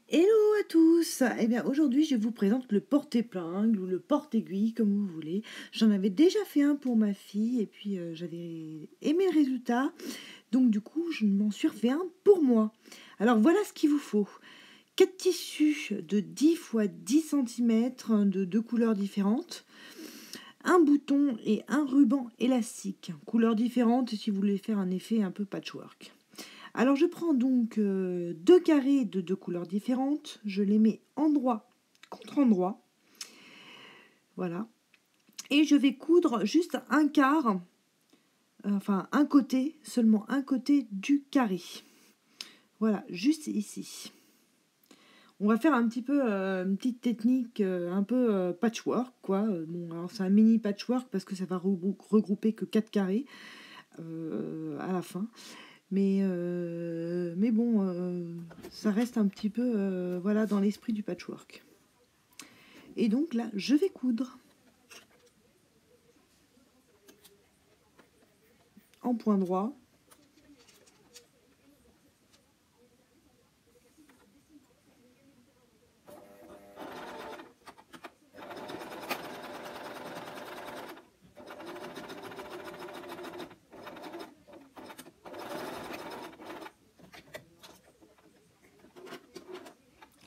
Hello à tous! Eh bien aujourd'hui je vous présente le porte-épingle ou le porte-aiguille comme vous voulez. J'en avais déjà fait un pour ma fille et puis j'avais aimé le résultat. Donc du coup je m'en suis refait un pour moi. Alors voilà ce qu'il vous faut. 4 tissus de 10 x 10 cm de deux couleurs différentes. Un bouton et un ruban élastique. Couleurs différentes si vous voulez faire un effet un peu patchwork. Alors je prends donc deux carrés de deux couleurs différentes, je les mets endroit contre endroit, voilà, et je vais coudre juste un quart, enfin un côté, seulement un côté du carré. Voilà, juste ici. On va faire un petit peu une petite technique un peu patchwork, quoi. Bon, alors c'est un mini patchwork parce que ça va regrouper que 4 carrés à la fin. Mais bon, ça reste un petit peu voilà, dans l'esprit du patchwork. Et donc là, je vais coudre en point droit.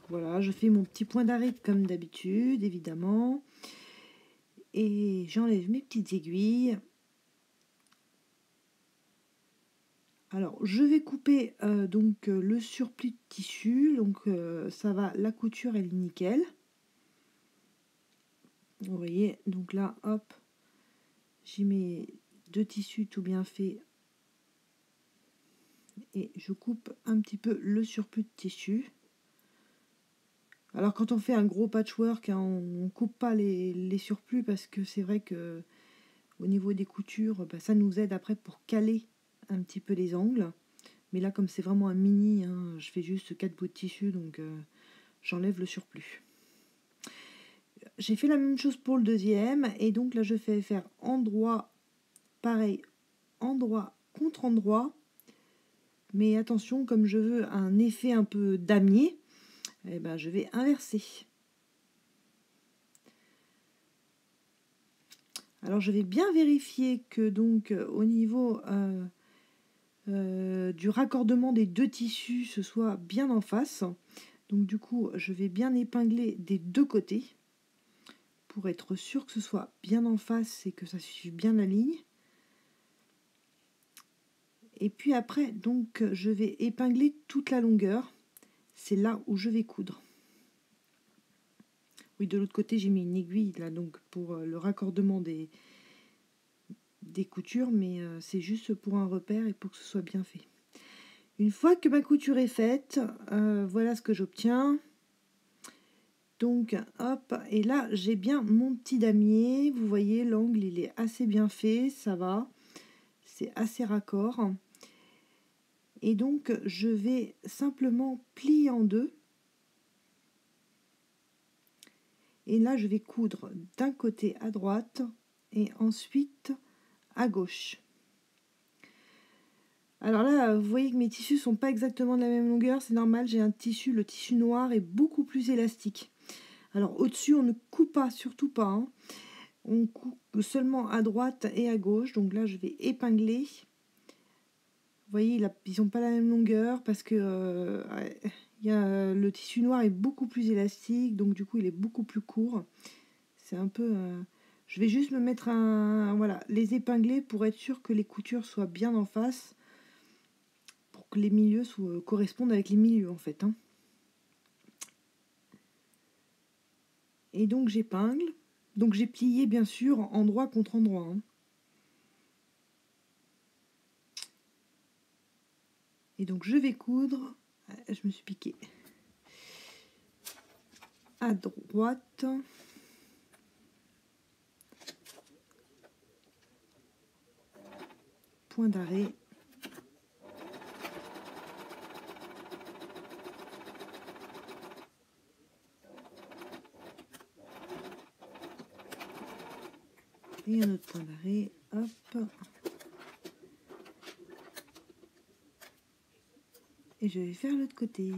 Voilà, je fais mon petit point d'arrêt comme d'habitude, évidemment. Et j'enlève mes petites aiguilles. Alors, je vais couper donc le surplus de tissu. Donc, ça va, la couture, elle est nickel. Vous voyez, donc là, hop, j'y mets deux tissus tout bien fait. Et je coupe un petit peu le surplus de tissu. Alors quand on fait un gros patchwork, hein, on ne coupe pas les surplus parce que c'est vrai que au niveau des coutures, bah, ça nous aide après pour caler un petit peu les angles. Mais là, comme c'est vraiment un mini, hein, je fais juste 4 bouts de tissu, donc j'enlève le surplus. J'ai fait la même chose pour le deuxième, et donc là je fais faire endroit, pareil, endroit contre endroit. Mais attention, comme je veux un effet un peu damier, eh ben, je vais inverser. Alors je vais bien vérifier que donc au niveau du raccordement des deux tissus, ce soit bien en face. Donc du coup, je vais bien épingler des deux côtés pour être sûr que ce soit bien en face et que ça suive bien la ligne. Et puis après, donc je vais épingler toute la longueur. C'est là où je vais coudre. Oui, de l'autre côté, j'ai mis une aiguille là donc pour le raccordement des coutures, mais c'est juste pour un repère et pour que ce soit bien fait. Une fois que ma couture est faite, voilà ce que j'obtiens. Donc hop, et là j'ai bien mon petit damier. Vous voyez, l'angle il est assez bien fait, ça va, c'est assez raccord. Et donc je vais simplement plier en deux. Et là je vais coudre d'un côté à droite et ensuite à gauche. Alors là, vous voyez que mes tissus sont pas exactement de la même longueur, c'est normal, j'ai un tissu, le tissu noir est beaucoup plus élastique. Alors au-dessus, on ne coupe pas, surtout pas, hein. On coupe seulement à droite et à gauche, donc là je vais épingler. Vous voyez, ils n'ont pas la même longueur parce que le tissu noir est beaucoup plus élastique, donc du coup il est beaucoup plus court. C'est un peu... je vais juste me mettre voilà, les épingler pour être sûr que les coutures soient bien en face, pour que les milieux correspondent avec les milieux en fait, hein. Et donc j'épingle. Donc j'ai plié bien sûr endroit contre endroit, hein. Et donc je vais coudre. Je me suis piquée. À droite. Point d'arrêt. Et un autre point d'arrêt. Hop. Et je vais faire l'autre côté.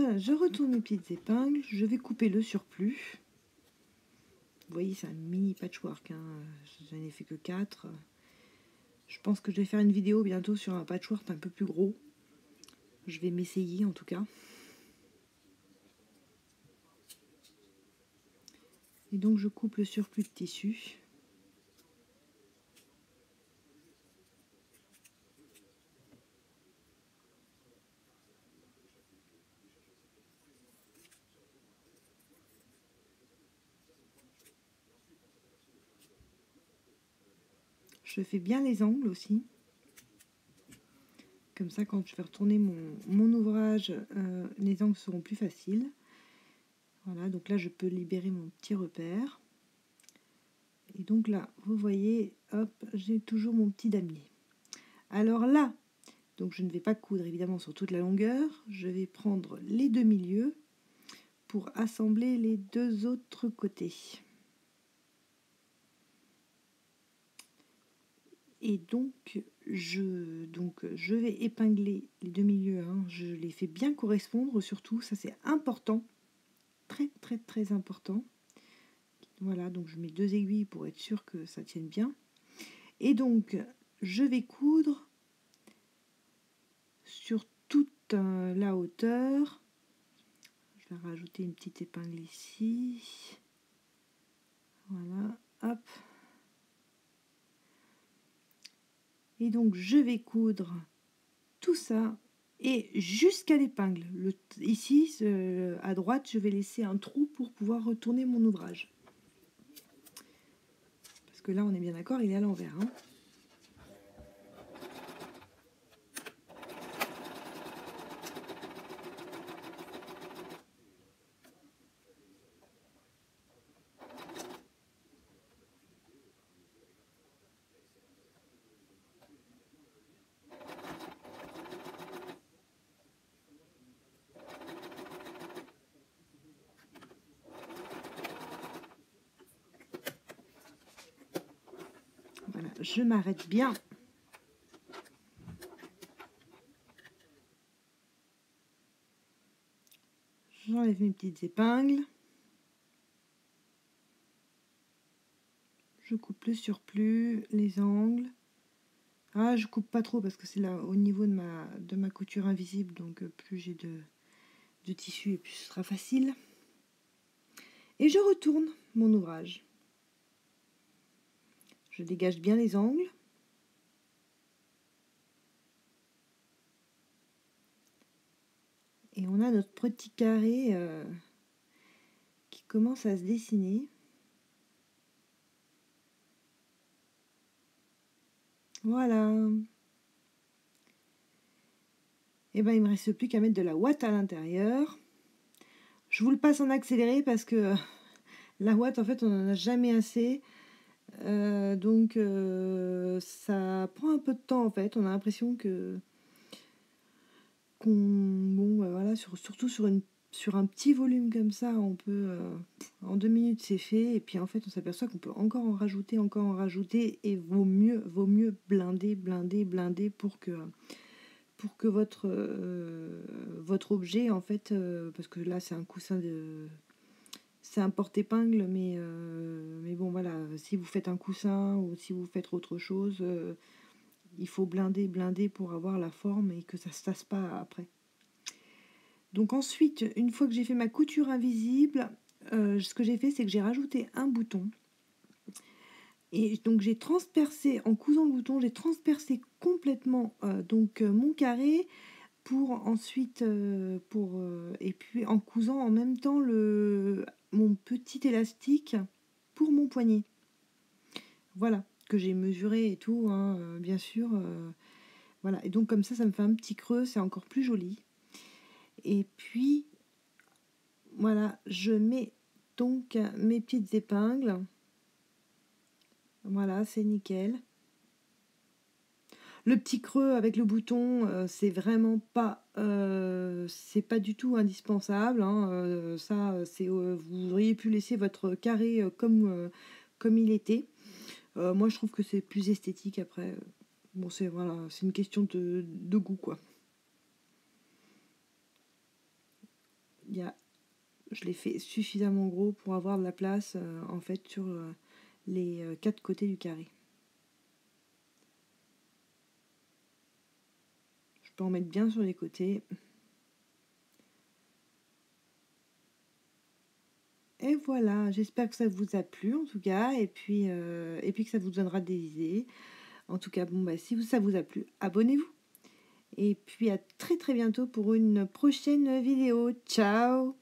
Voilà, je retourne mes petites épingles, je vais couper le surplus. Vous voyez, c'est un mini patchwork, hein. Je n'en ai fait que 4. Je pense que je vais faire une vidéo bientôt sur un patchwork un peu plus gros. Je vais m'essayer en tout cas. Et donc je coupe le surplus de tissu. Je fais bien les angles aussi. Comme ça, quand je vais retourner mon ouvrage, les angles seront plus faciles. Voilà, donc là, je peux libérer mon petit repère. Et donc là, vous voyez, hop, j'ai toujours mon petit damier. Alors là, donc je ne vais pas coudre évidemment sur toute la longueur. Je vais prendre les deux milieux pour assembler les deux autres côtés. Et donc je vais épingler les deux milieux, hein. Je les fais bien correspondre surtout, ça c'est important, très très très important. Voilà, donc je mets 2 aiguilles pour être sûr que ça tienne bien. Et donc je vais coudre sur toute la hauteur. Je vais rajouter une petite épingle ici. Voilà, hop. Et donc je vais coudre tout ça et jusqu'à l'épingle. Ici, à droite, je vais laisser un trou pour pouvoir retourner mon ouvrage. Parce que là, on est bien d'accord, il est à l'envers, hein. Voilà, je m'arrête bien. J'enlève mes petites épingles. Je coupe le surplus, les angles. Ah, je coupe pas trop parce que c'est là au niveau de ma couture invisible, donc plus j'ai de tissu et plus ce sera facile. Et je retourne mon ouvrage. Je dégage bien les angles. Et on a notre petit carré qui commence à se dessiner. Voilà. Et ben il me reste plus qu'à mettre de la ouate à l'intérieur. Je vous le passe en accéléré parce que la ouate, en fait, on n'en a jamais assez. Donc ça prend un peu de temps en fait. On a l'impression bon bah, voilà, surtout sur un petit volume comme ça, on peut en 2 minutes c'est fait, et puis en fait on s'aperçoit qu'on peut encore en rajouter, et vaut mieux blinder pour que votre objet en fait, parce que là c'est un coussin c'est un porte-épingle, mais bon voilà, si vous faites un coussin ou si vous faites autre chose, il faut blinder pour avoir la forme et que ça se tasse pas après. Donc ensuite, une fois que j'ai fait ma couture invisible, ce que j'ai fait, c'est que j'ai rajouté un bouton. Et donc j'ai transpercé, en cousant le bouton, j'ai transpercé complètement mon carré pour ensuite, et puis en cousant en même temps mon petit élastique pour mon poignet. Voilà, que j'ai mesuré et tout, hein, bien sûr. Voilà, et donc comme ça me fait un petit creux, c'est encore plus joli. Et puis, voilà, je mets donc mes petites épingles. Voilà, c'est nickel. Le petit creux avec le bouton, c'est vraiment pas, c'est pas du tout indispensable, hein. Ça, vous auriez pu laisser votre carré comme il était. Moi, je trouve que c'est plus esthétique après. Bon, c'est voilà, c'est une question de goût, quoi. il y a, je l'ai fait suffisamment gros pour avoir de la place en fait sur les 4 côtés du carré. Je peux en mettre bien sur les côtés. Et voilà, j'espère que ça vous a plu en tout cas, et puis que ça vous donnera des idées. En tout cas, bon, bah, si ça vous a plu, abonnez-vous. Et puis à très très bientôt pour une prochaine vidéo. Ciao!